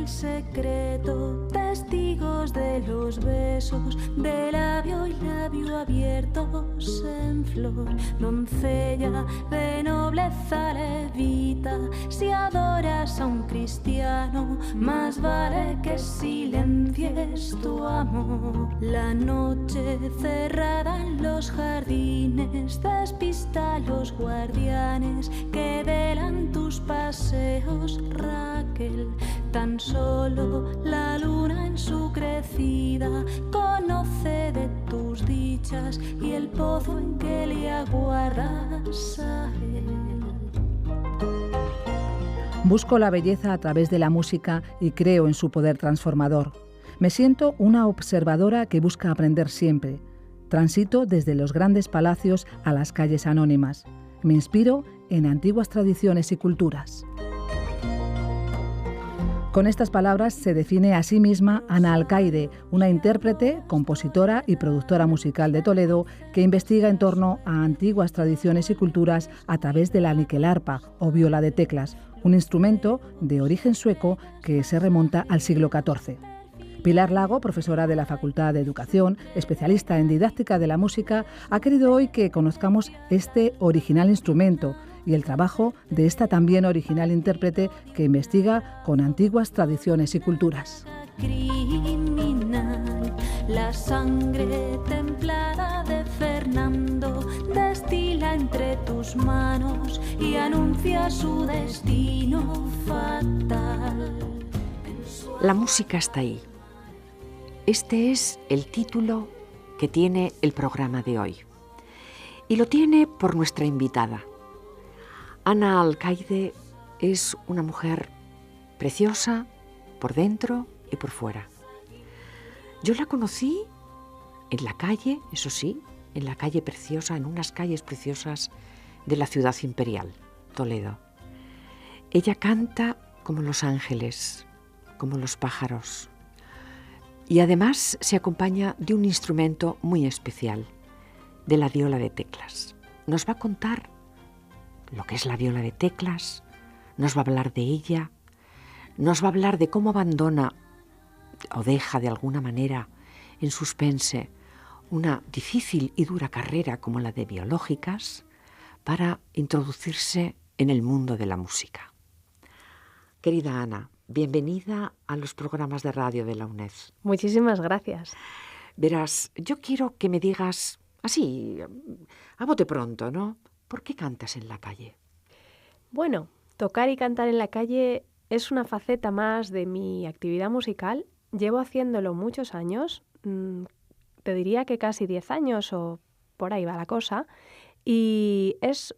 el secreto, testigos de los besos, de labio y labio abiertos en flor. Doncella de nobleza levita, si adoras a un cristiano, más vale que silencies tu amor. La noche cerrada en los jardines despista a los guardianes que velan tus paseos, Raquel. Tan solo la luna en su crecida conoce de tus dichas y el pozo en que le aguardas a él. Busco la belleza a través de la música y creo en su poder transformador. Me siento una observadora que busca aprender siempre. Transito desde los grandes palacios a las calles anónimas. Me inspiro en antiguas tradiciones y culturas. Con estas palabras se define a sí misma Ana Alcaide, una intérprete, compositora y productora musical de Toledo que investiga en torno a antiguas tradiciones y culturas a través de la niquelarpa o viola de teclas, un instrumento de origen sueco que se remonta al siglo XIV. Pilar Lago, profesora de la Facultad de Educación, especialista en didáctica de la música, ha querido hoy que conozcamos este original instrumento y el trabajo de esta también original intérprete que investiga con antiguas tradiciones y culturas. Criminal, la sangre templada de Fernando destila entre tus manos y anuncia su destino fatal. La música está ahí. Este es el título que tiene el programa de hoy. Y lo tiene por nuestra invitada. Ana Alcaide es una mujer preciosa por dentro y por fuera. Yo la conocí en la calle, eso sí, en la calle preciosa, en unas calles preciosas de la ciudad imperial, Toledo. Ella canta como los ángeles, como los pájaros. Y además se acompaña de un instrumento muy especial, de la viola de teclas. Nos va a contar lo que es la viola de teclas, nos va a hablar de ella, nos va a hablar de cómo abandona o deja de alguna manera en suspense una difícil y dura carrera como la de biológicas para introducirse en el mundo de la música. Querida Ana, bienvenida a los programas de radio de la UNED. Muchísimas gracias. Verás, yo quiero que me digas, así, a bote pronto, ¿no? ¿Por qué cantas en la calle? Bueno, tocar y cantar en la calle es una faceta más de mi actividad musical. Llevo haciéndolo muchos años, te diría que casi 10 años o por ahí va la cosa, y es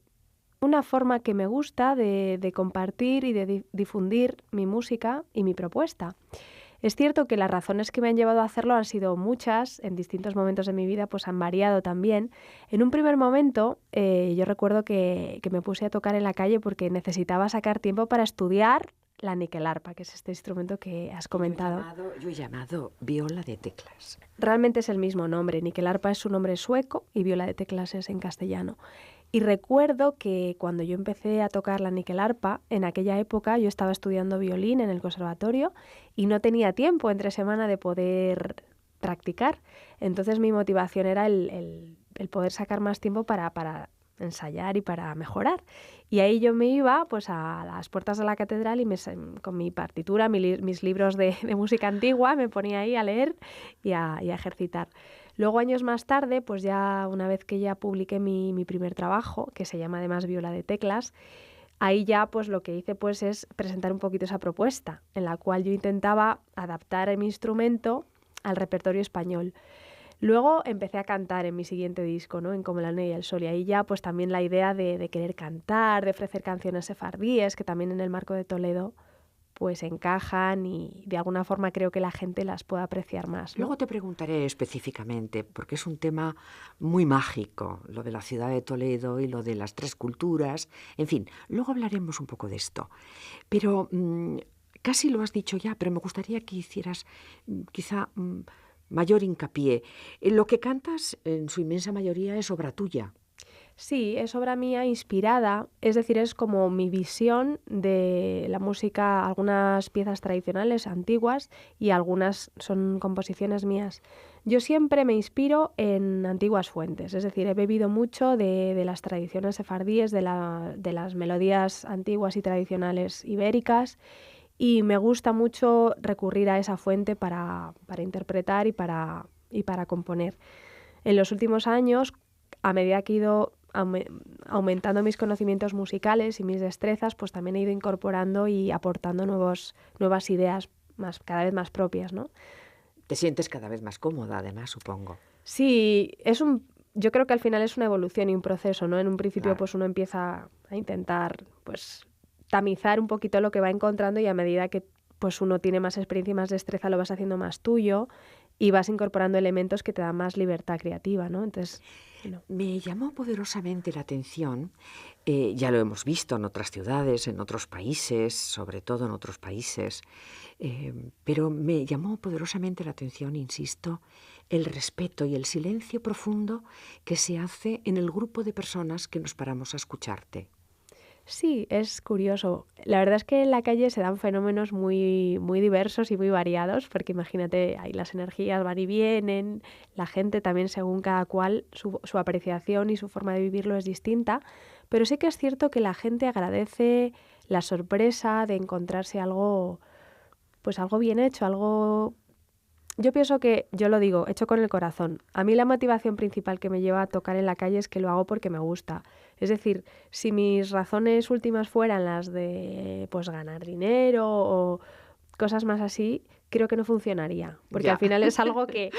una forma que me gusta de compartir y de difundir mi música y mi propuesta. Es cierto que las razones que me han llevado a hacerlo han sido muchas, en distintos momentos de mi vida pues han variado también. En un primer momento yo recuerdo que me puse a tocar en la calle porque necesitaba sacar tiempo para estudiar la niquelarpa, que es este instrumento que has comentado. Yo he llamado viola de teclas. Realmente es el mismo nombre, niquelarpa es su nombre sueco y viola de teclas es en castellano. Y recuerdo que cuando yo empecé a tocar la niquelarpa, en aquella época yo estaba estudiando violín en el conservatorio y no tenía tiempo entre semana de poder practicar. Entonces mi motivación era el poder sacar más tiempo para ensayar y para mejorar. Y ahí yo me iba pues a las puertas de la catedral y con mi partitura, mis libros de música antigua, me ponía ahí a leer y a ejercitar. Luego, años más tarde, pues ya una vez que ya publiqué mi primer trabajo, que se llama además Viola de Teclas, ahí ya pues lo que hice pues es presentar un poquito esa propuesta, en la cual yo intentaba adaptar mi instrumento al repertorio español. Luego empecé a cantar en mi siguiente disco, ¿no? En Como la Nieve y el Sol, y ahí ya pues también la idea de querer cantar, de ofrecer canciones sefardíes, que también en el marco de Toledo pues encajan y de alguna forma creo que la gente las puede apreciar más, ¿no? Luego te preguntaré específicamente, porque es un tema muy mágico, lo de la ciudad de Toledo y lo de las tres culturas, en fin, luego hablaremos un poco de esto. Pero casi lo has dicho ya, pero me gustaría que hicieras quizá mayor hincapié. Lo que cantas en su inmensa mayoría es obra tuya. Sí, es obra mía inspirada, es decir, es como mi visión de la música, algunas piezas tradicionales antiguas y algunas son composiciones mías. Yo siempre me inspiro en antiguas fuentes, es decir, he bebido mucho de las tradiciones sefardíes, de las melodías antiguas y tradicionales ibéricas, y me gusta mucho recurrir a esa fuente para interpretar y para componer. En los últimos años, a medida que he ido aumentando mis conocimientos musicales y mis destrezas, pues también he ido incorporando y aportando nuevas ideas cada vez más propias, ¿no? Te sientes cada vez más cómoda, además, supongo. Sí, yo creo que al final es una evolución y un proceso, ¿no? En un principio, Claro. pues uno empieza a intentar, pues, tamizar un poquito lo que va encontrando, y a medida que pues uno tiene más experiencia y más destreza, lo vas haciendo más tuyo y vas incorporando elementos que te dan más libertad creativa, ¿no? Entonces, bueno. Me llamó poderosamente la atención, ya lo hemos visto en otras ciudades, en otros países, sobre todo en otros países, pero me llamó poderosamente la atención, insisto, el respeto y el silencio profundo que se hace en el grupo de personas que nos paramos a escucharte. Sí, es curioso. La verdad es que en la calle se dan fenómenos muy, muy diversos y muy variados, porque imagínate, ahí las energías van y vienen, la gente también, según cada cual, su apreciación y su forma de vivirlo es distinta, pero sí que es cierto que la gente agradece la sorpresa de encontrarse algo, pues algo bien hecho, algo... Yo pienso que, yo lo digo, hecho con el corazón. A mí la motivación principal que me lleva a tocar en la calle es que lo hago porque me gusta. Es decir, si mis razones últimas fueran las de pues ganar dinero o cosas más así, creo que no funcionaría. Porque Ya. al final es algo que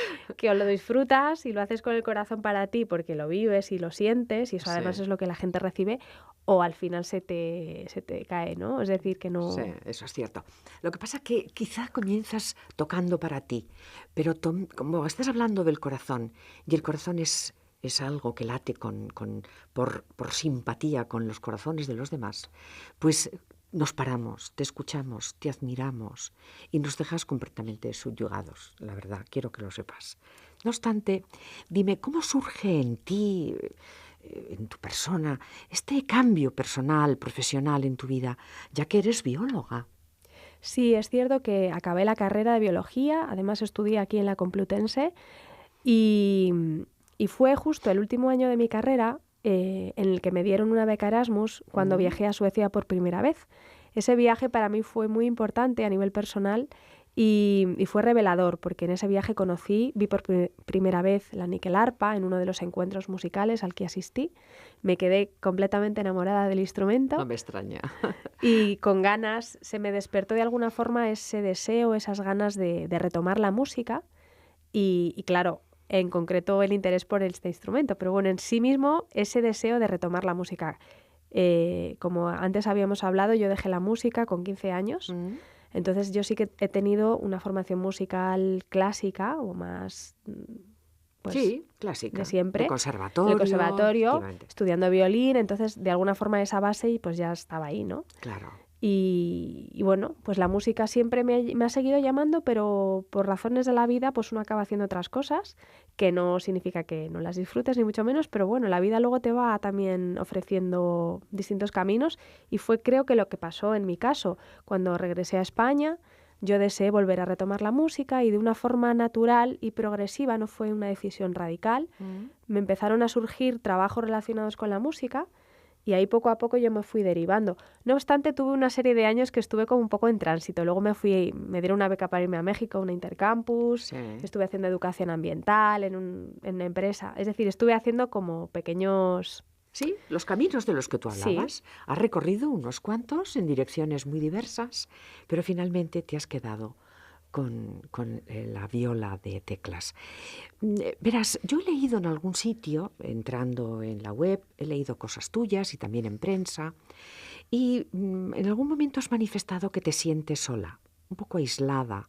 o lo disfrutas y lo haces con el corazón para ti porque lo vives y lo sientes, y eso además Sí. es lo que la gente recibe, o al final se te cae, ¿no? Es decir, que no... Sí, eso es cierto. Lo que pasa es que quizá comienzas tocando para ti, pero como estás hablando del corazón, y el corazón es algo que late por simpatía con los corazones de los demás, pues nos paramos, te escuchamos, te admiramos y nos dejas completamente subyugados, la verdad, quiero que lo sepas. No obstante, dime, ¿cómo surge en ti, en tu persona, este cambio personal, profesional en tu vida, ya que eres bióloga? Sí, es cierto que acabé la carrera de biología, además estudié aquí en la Complutense, y, y fue justo el último año de mi carrera en el que me dieron una beca Erasmus cuando viajé a Suecia por primera vez. Ese viaje para mí fue muy importante a nivel personal y fue revelador, porque en ese viaje vi por primera vez la Nickel-arpa en uno de los encuentros musicales al que asistí. Me quedé completamente enamorada del instrumento. No me extraña. Y con ganas, se me despertó de alguna forma ese deseo, esas ganas de retomar la música y claro, en concreto el interés por este instrumento, pero bueno, en sí mismo ese deseo de retomar la música. Como antes habíamos hablado, yo dejé la música con 15 años, entonces yo sí que he tenido una formación musical clásica o más... Pues, sí, clásica. De siempre. De conservatorio. Del conservatorio, estudiando violín, entonces de alguna forma esa base y pues ya estaba ahí, ¿no? Claro. Y bueno, pues la música siempre me ha seguido llamando, pero por razones de la vida pues uno acaba haciendo otras cosas, que no significa que no las disfrutes ni mucho menos, pero bueno, la vida luego te va también ofreciendo distintos caminos, y fue creo que lo que pasó en mi caso. Cuando regresé a España, yo deseé volver a retomar la música y de una forma natural y progresiva, no fue una decisión radical, me empezaron a surgir trabajos relacionados con la música. Y ahí poco a poco yo me fui derivando. No obstante, tuve una serie de años que estuve como un poco en tránsito. Luego me dieron una beca para irme a México, una intercampus. Sí. Estuve haciendo educación ambiental en una empresa. Es decir, estuve haciendo como pequeños... Sí, los caminos de los que tú hablabas. Sí. Has recorrido unos cuantos en direcciones muy diversas, pero finalmente te has quedado con la viola de teclas. Verás, yo he leído en algún sitio, entrando en la web, he leído cosas tuyas y también en prensa, y en algún momento has manifestado que te sientes sola, un poco aislada,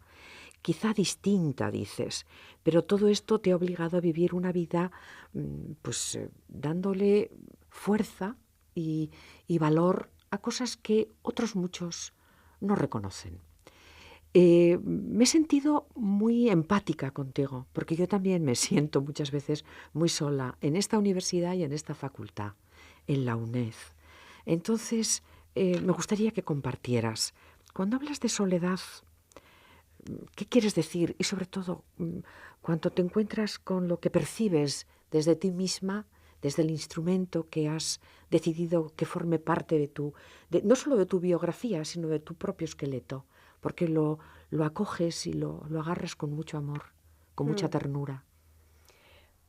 quizá distinta, dices, pero todo esto te ha obligado a vivir una vida dándole fuerza y valor a cosas que otros muchos no reconocen. Me he sentido muy empática contigo, porque yo también me siento muchas veces muy sola en esta universidad y en esta facultad, en la UNED. Entonces, me gustaría que compartieras, cuando hablas de soledad, ¿qué quieres decir? Y sobre todo, cuando te encuentras con lo que percibes desde ti misma, desde el instrumento que has decidido que forme parte no solo de tu biografía, sino de tu propio esqueleto, porque lo acoges y lo agarras con mucho amor, con mucha ternura.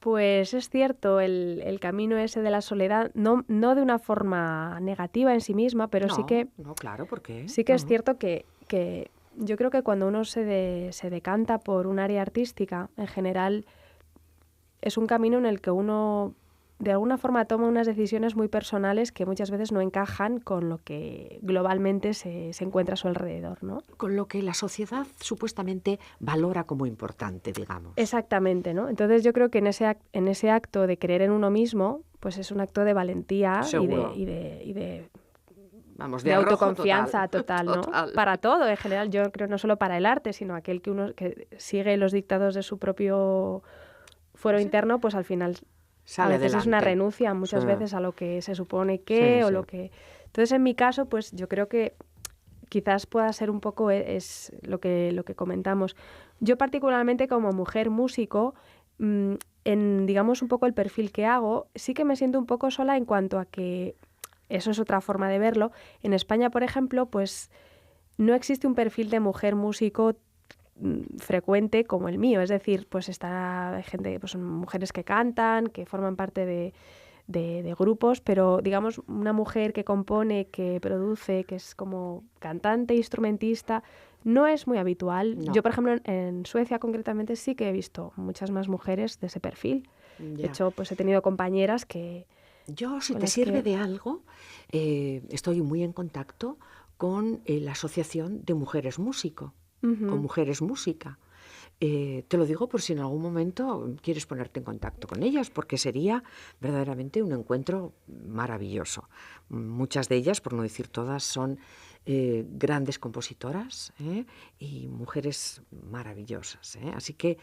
Pues es cierto, el camino ese de la soledad, no de una forma negativa en sí misma, pero sí que... No, claro, ¿por qué? Sí que es cierto que yo creo que cuando uno se decanta por un área artística, en general, es un camino en el que uno de alguna forma toma unas decisiones muy personales que muchas veces no encajan con lo que globalmente se encuentra a su alrededor, ¿no? Con lo que la sociedad supuestamente valora como importante, digamos. Exactamente, ¿no? Entonces yo creo que en ese acto de creer en uno mismo, pues es un acto de valentía y de autoconfianza total, ¿no? Total. Para todo, en general, yo creo no solo para el arte, sino aquel que sigue los dictados de su propio fuero interno, pues al final sale a veces adelante. Es una renuncia muchas veces a lo que se supone que o lo que... Entonces, en mi caso, pues yo creo que quizás pueda ser un poco es lo que comentamos. Yo particularmente como mujer músico, en digamos un poco el perfil que hago, sí que me siento un poco sola en cuanto a que eso es otra forma de verlo. En España, por ejemplo, pues no existe un perfil de mujer músico frecuente como el mío, es decir, pues hay gente, pues son mujeres que cantan, que forman parte de grupos, pero digamos una mujer que compone, que produce, que es como cantante, instrumentista, no es muy habitual. No. Yo, por ejemplo, en Suecia concretamente sí que he visto muchas más mujeres de ese perfil. Ya. De hecho, pues he tenido compañeras que... Yo, si te sirve de algo, estoy muy en contacto con la Asociación de Mujeres Músico. Con Mujeres Música. Te lo digo por si en algún momento quieres ponerte en contacto con ellas, porque sería verdaderamente un encuentro maravilloso. Muchas de ellas, por no decir todas, son grandes compositoras y mujeres maravillosas. Así que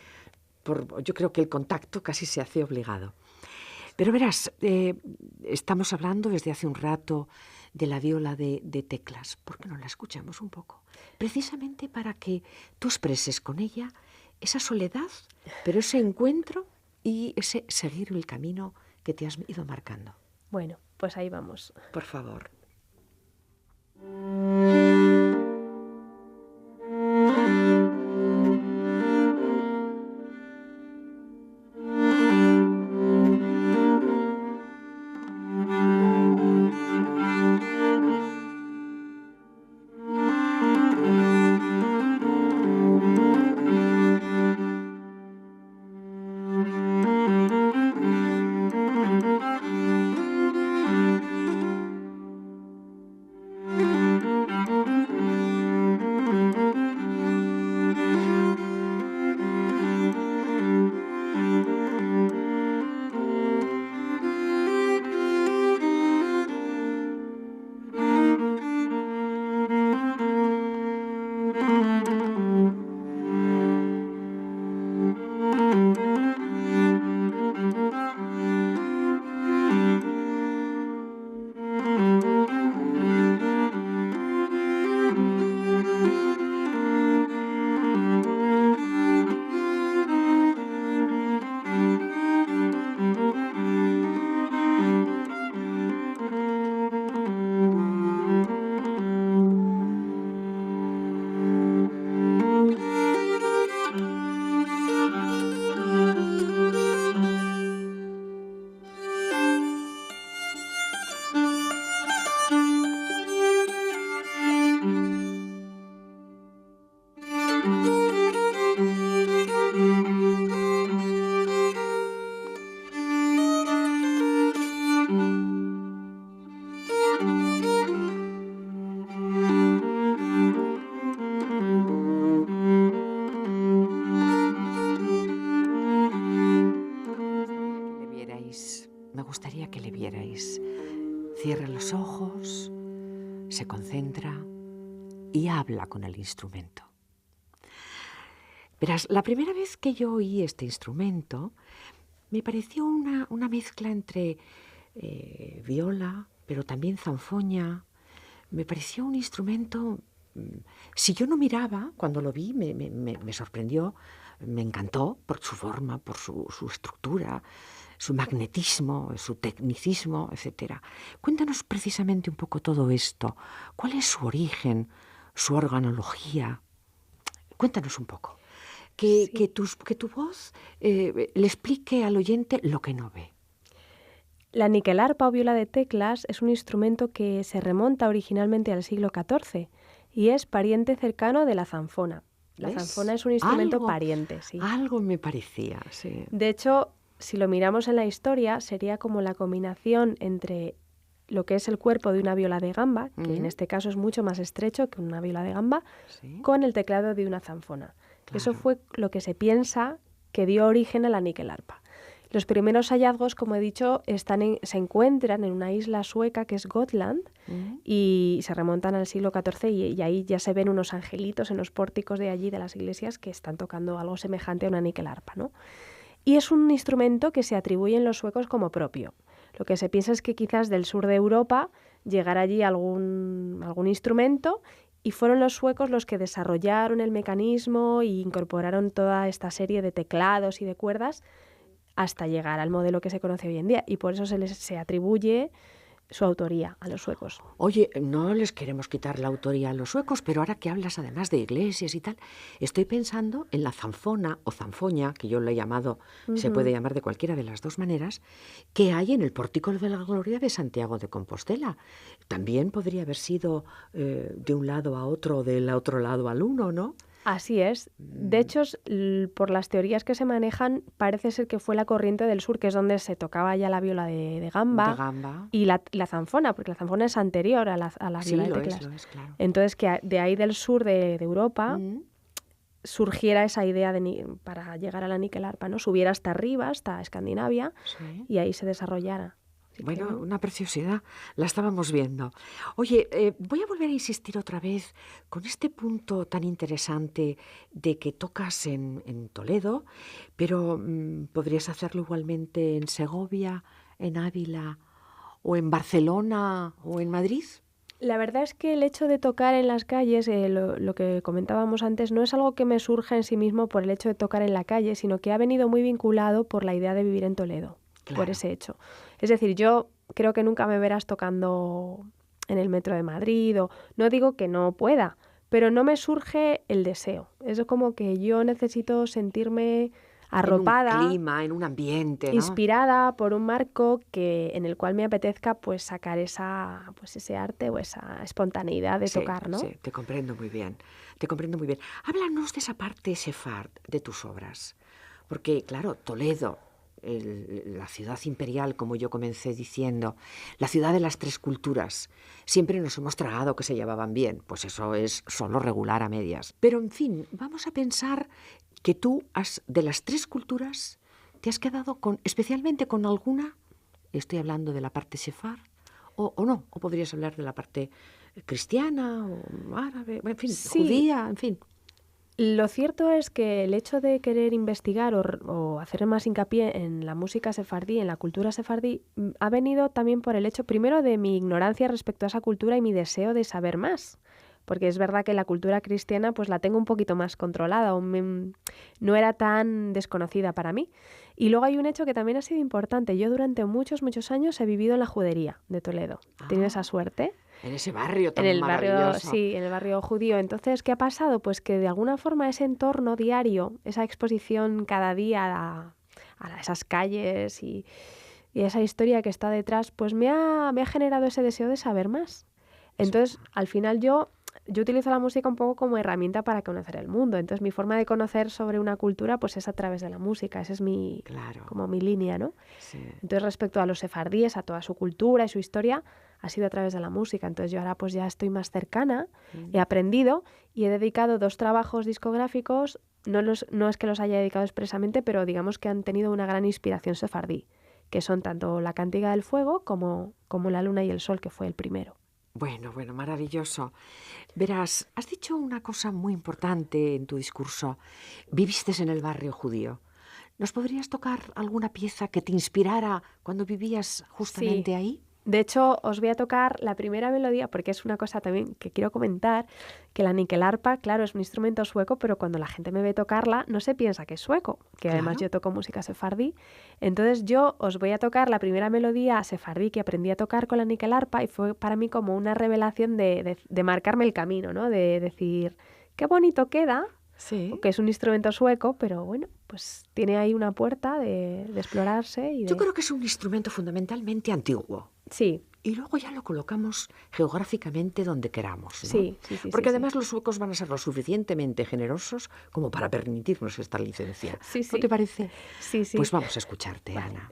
yo creo que el contacto casi se hace obligado. Pero verás, estamos hablando desde hace un rato de la viola de teclas. ¿Por qué no la escuchamos un poco? Precisamente para que tú expreses con ella esa soledad, pero ese encuentro y ese seguir el camino que te has ido marcando. Bueno, pues ahí vamos. Por favor. Me gustaría que le vierais. Cierra los ojos, se concentra y habla con el instrumento. Verás, la primera vez que yo oí este instrumento me pareció una mezcla entre viola, pero también zanfoña. Me pareció un instrumento, si yo no miraba, cuando lo vi me sorprendió, me encantó por su forma, por su estructura, su magnetismo, su tecnicismo, etc. Cuéntanos precisamente un poco todo esto. ¿Cuál es su origen, su organología? Cuéntanos un poco. Que tu voz le explique al oyente lo que no ve. La niquelarpa o viola de teclas es un instrumento que se remonta originalmente al siglo XIV y es pariente cercano de la zanfona. La zanfona es un instrumento pariente, sí. Algo me parecía, sí. De hecho, si lo miramos en la historia, sería como la combinación entre lo que es el cuerpo de una viola de gamba, que en este caso es mucho más estrecho que una viola de gamba, con el teclado de una zanfona. Claro. Eso fue lo que se piensa que dio origen a la niquelarpa. Los primeros hallazgos, como he dicho, se encuentran en una isla sueca que es Gotland y se remontan al siglo XIV y ahí ya se ven unos angelitos en los pórticos de allí, de las iglesias, que están tocando algo semejante a una niquelarpa, ¿no? Y es un instrumento que se atribuye en los suecos como propio. Lo que se piensa es que quizás del sur de Europa llegara allí algún instrumento y fueron los suecos los que desarrollaron el mecanismo e incorporaron toda esta serie de teclados y de cuerdas hasta llegar al modelo que se conoce hoy en día. Y por eso se atribuye su autoría a los suecos. Oye, no les queremos quitar la autoría a los suecos, pero ahora que hablas además de iglesias y tal, estoy pensando en la zanfona o zanfoña, que yo le he llamado, se puede llamar de cualquiera de las dos maneras, que hay en el Pórtico de la Gloria de Santiago de Compostela. También podría haber sido de un lado a otro, del otro lado al uno, ¿no? Así es. De hecho, por las teorías que se manejan, parece ser que fue la corriente del sur, que es donde se tocaba ya la viola de gamba. Y la zanfona, porque la zanfona es anterior a la viola de teclas. Es, claro. Entonces, que de ahí del sur de Europa surgiera esa idea para llegar a la niquelarpa, ¿no? Subiera hasta arriba, hasta Escandinavia, y ahí se desarrollara. Bueno, una preciosidad, la estábamos viendo. Oye, voy a volver a insistir otra vez con este punto tan interesante de que tocas en Toledo, pero podrías hacerlo igualmente en Segovia, en Ávila, o en Barcelona, o en Madrid. La verdad es que el hecho de tocar en las calles, lo que comentábamos antes, no es algo que me surja en sí mismo por el hecho de tocar en la calle, sino que ha venido muy vinculado por la idea de vivir en Toledo. Claro. Por ese hecho. Es decir, yo creo que nunca me verás tocando en el metro de Madrid, o no digo que no pueda, pero no me surge el deseo. Es como que yo necesito sentirme arropada, en un clima, en un ambiente, ¿no? Inspirada por un marco en el cual me apetezca pues sacar ese arte o esa espontaneidad de tocar, ¿no? Sí, te comprendo muy bien, te comprendo muy bien. Háblanos de esa parte sefard de tus obras, porque claro, Toledo, la ciudad imperial, como yo comencé diciendo, la ciudad de las tres culturas. Siempre nos hemos tragado que se llevaban bien, pues eso es solo regular a medias. Pero en fin, vamos a pensar que tú de las tres culturas te has quedado especialmente con alguna, estoy hablando de la parte sefard, o no, o podrías hablar de la parte cristiana o árabe, en fin, judía, en fin. Lo cierto es que el hecho de querer investigar o hacer más hincapié en la música sefardí, en la cultura sefardí, ha venido también por el hecho, primero, de mi ignorancia respecto a esa cultura y mi deseo de saber más. Porque es verdad que la cultura cristiana pues la tengo un poquito más controlada, no era tan desconocida para mí. Y luego hay un hecho que también ha sido importante. Yo durante muchos años he vivido en la judería de Toledo. He tenido esa suerte. En ese barrio tan maravilloso. Sí, en el barrio judío. Entonces, ¿qué ha pasado? Pues que de alguna forma ese entorno diario, esa exposición cada día a esas calles y esa historia que está detrás, pues me ha generado ese deseo de saber más. Entonces, al final yo utilizo la música un poco como herramienta para conocer el mundo. Entonces, mi forma de conocer sobre una cultura pues es a través de la música. Esa es como mi línea, ¿no? Sí. Entonces, respecto a los sefardíes, a toda su cultura y su historia, ha sido a través de la música. Entonces, yo ahora pues ya estoy más cercana, he aprendido y he dedicado 2 trabajos discográficos. No es que los haya dedicado expresamente, pero digamos que han tenido una gran inspiración sefardí, que son tanto La Cantiga del Fuego como La Luna y el Sol, que fue el primero. Bueno, maravilloso. Verás, has dicho una cosa muy importante en tu discurso. Viviste en el barrio judío. ¿Nos podrías tocar alguna pieza que te inspirara cuando vivías justamente ahí? De hecho, os voy a tocar la primera melodía, porque es una cosa también que quiero comentar, que la nikelarpa, claro, es un instrumento sueco, pero cuando la gente me ve tocarla no se piensa que es sueco, que además yo toco música sefardí. Entonces yo os voy a tocar la primera melodía sefardí que aprendí a tocar con la nikelarpa y fue para mí como una revelación de marcarme el camino, ¿no? De decir, qué bonito queda, Sí. que es un instrumento sueco, pero bueno, pues tiene ahí una puerta de explorarse. Yo creo que es un instrumento fundamentalmente antiguo. Sí. Y luego ya lo colocamos geográficamente donde queramos, ¿no? Sí. Porque además los suecos van a ser lo suficientemente generosos como para permitirnos esta licencia. Sí. ¿No te parece? Sí. Pues vamos a escucharte, Vale. Ana.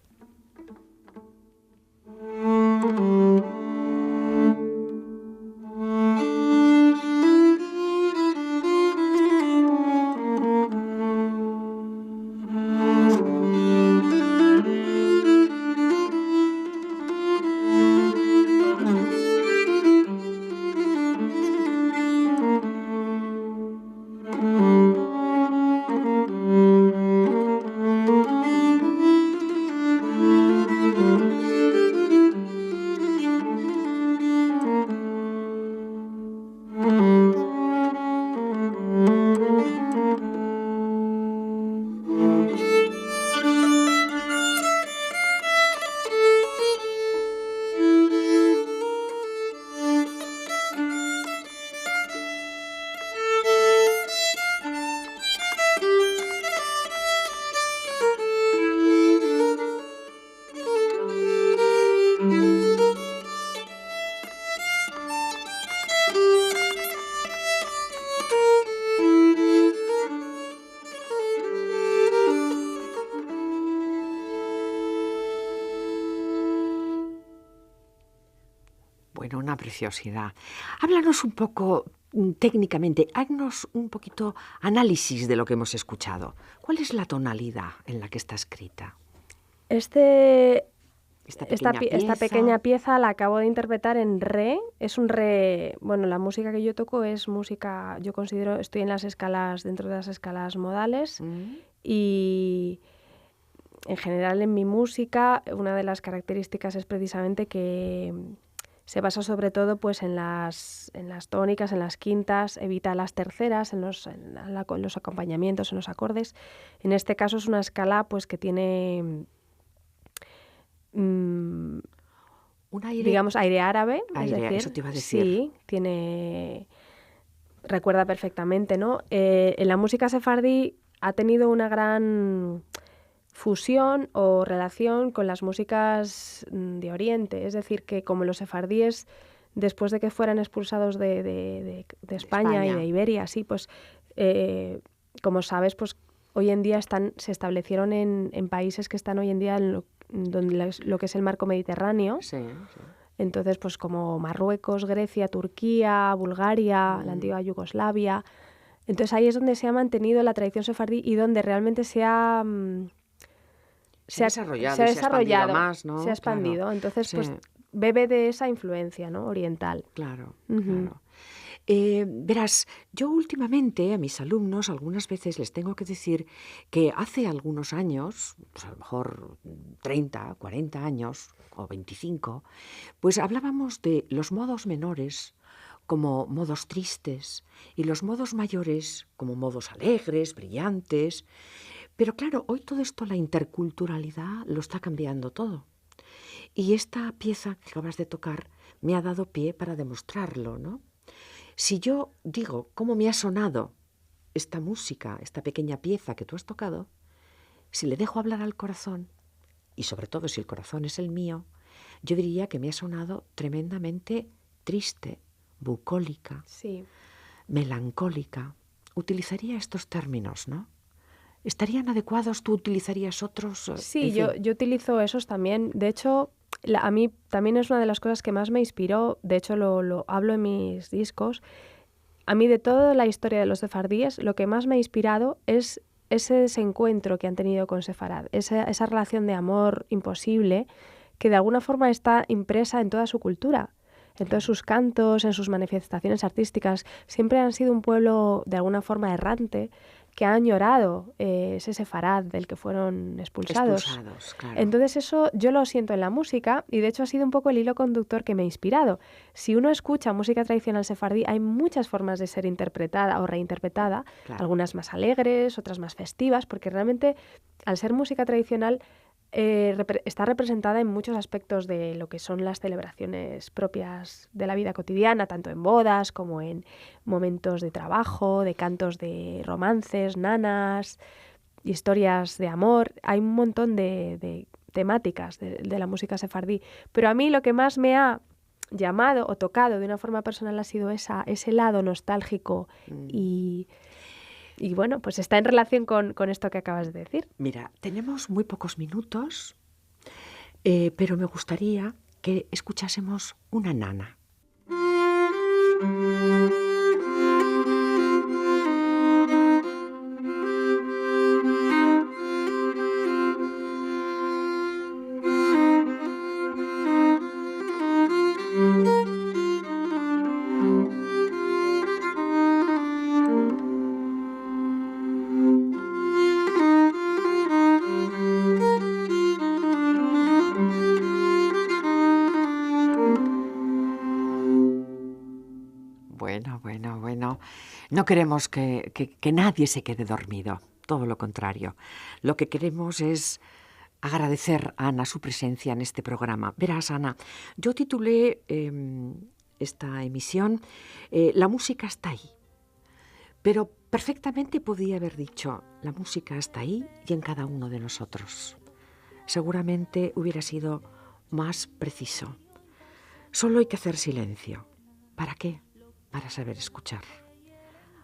Bueno, una preciosidad. Háblanos un poco técnicamente, haznos un poquito análisis de lo que hemos escuchado. ¿Cuál es la tonalidad en la que está escrita? Esta pequeña pieza la acabo de interpretar en re. Es un re. Bueno, la música que yo toco es música. Yo considero, estoy en las escalas, dentro de las escalas modales. Y en general en mi música, una de las características es precisamente que se basa sobre todo pues en las tónicas, en las quintas, evita las terceras, en los acompañamientos, en los acordes. En este caso es una escala pues que tiene un aire, digamos, aire árabe. Aire, es decir, eso te iba a decir. Sí, tiene... Recuerda perfectamente, ¿no? En la música sefardí ha tenido una gran fusión o relación con las músicas de Oriente. Es decir, que como los sefardíes, después de que fueran expulsados de España y de Iberia, sí, pues, como sabes, pues hoy en día se establecieron en países que están hoy en día en lo que es el marco mediterráneo. Sí. Entonces, pues como Marruecos, Grecia, Turquía, Bulgaria, la antigua Yugoslavia. Entonces ahí es donde se ha mantenido la tradición sefardí y donde realmente se ha desarrollado más, ¿no? Se ha expandido. Claro. Entonces, Sí. pues bebe de esa influencia, ¿no? Oriental. Claro, Uh-huh. claro. Verás, yo últimamente a mis alumnos algunas veces les tengo que decir que hace algunos años, pues a lo mejor 30, 40 años o 25, pues hablábamos de los modos menores como modos tristes y los modos mayores como modos alegres, brillantes. Pero claro, hoy todo esto, la interculturalidad, lo está cambiando todo. Y esta pieza que acabas de tocar me ha dado pie para demostrarlo, ¿no? Si yo digo cómo me ha sonado esta música, esta pequeña pieza que tú has tocado, si le dejo hablar al corazón, y sobre todo si el corazón es el mío, yo diría que me ha sonado tremendamente triste, bucólica, Sí. melancólica. Utilizaría estos términos, ¿no? ¿Estarían adecuados? ¿Tú utilizarías otros? Sí, yo utilizo esos también. De hecho, a mí también es una de las cosas que más me inspiró. De hecho, lo hablo en mis discos. A mí, de toda la historia de los sefardíes, lo que más me ha inspirado es ese desencuentro que han tenido con Sefarad, esa relación de amor imposible que de alguna forma está impresa en toda su cultura. en todos sus cantos, en sus manifestaciones artísticas, siempre han sido un pueblo de alguna forma errante, que ha añorado ese sefarad del que fueron expulsados. Claro. Entonces eso yo lo siento en la música y de hecho ha sido un poco el hilo conductor que me ha inspirado. Si uno escucha música tradicional sefardí, hay muchas formas de ser interpretada o reinterpretada, Claro. algunas más alegres, otras más festivas, porque realmente al ser música tradicional está representada en muchos aspectos de lo que son las celebraciones propias de la vida cotidiana, tanto en bodas como en momentos de trabajo, de cantos de romances, nanas, historias de amor. Hay un montón de temáticas de la música sefardí, pero a mí lo que más me ha llamado o tocado de una forma personal ha sido ese lado nostálgico y bueno, pues está en relación con esto que acabas de decir. Mira, tenemos muy pocos minutos, pero me gustaría que escuchásemos una nana. Bueno. No queremos que nadie se quede dormido, todo lo contrario. Lo que queremos es agradecer a Ana su presencia en este programa. Verás, Ana, yo titulé esta emisión La música está ahí, pero perfectamente podía haber dicho la música está ahí y en cada uno de nosotros. Seguramente hubiera sido más preciso. Solo hay que hacer silencio. ¿Para qué? Para saber escuchar.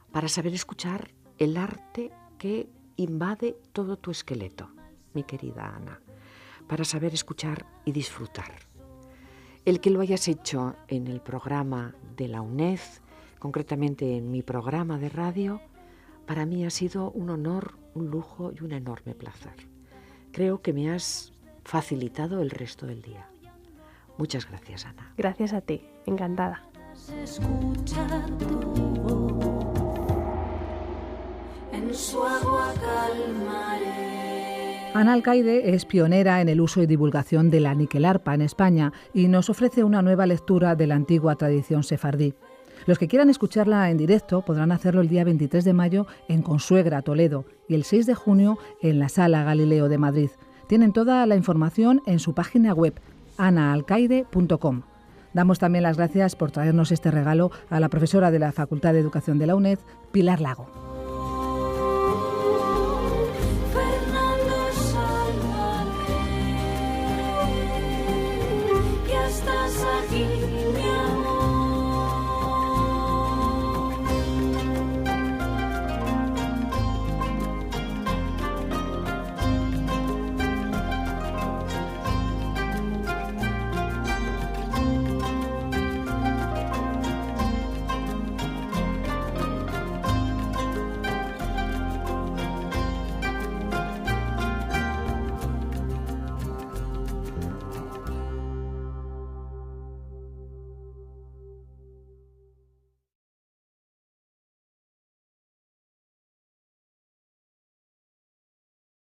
Para saber escuchar el arte que invade todo tu esqueleto, mi querida Ana. Para saber escuchar y disfrutar. El que lo hayas hecho en el programa de la UNED, concretamente en mi programa de radio, para mí ha sido un honor, un lujo y un enorme placer. Creo que me has facilitado el resto del día. Muchas gracias, Ana. Gracias a ti, encantada. Escucha tu voz, en su agua calmaré. Ana Alcaide es pionera en el uso y divulgación de la niquelarpa en España y nos ofrece una nueva lectura de la antigua tradición sefardí. Los que quieran escucharla en directo podrán hacerlo el día 23 de mayo en Consuegra, Toledo, y el 6 de junio en la Sala Galileo de Madrid. Tienen toda la información en su página web, anaalcaide.com. Damos también las gracias por traernos este regalo a la profesora de la Facultad de Educación de la UNED, Pilar Lago. Fernando, sálvame, que estás aquí.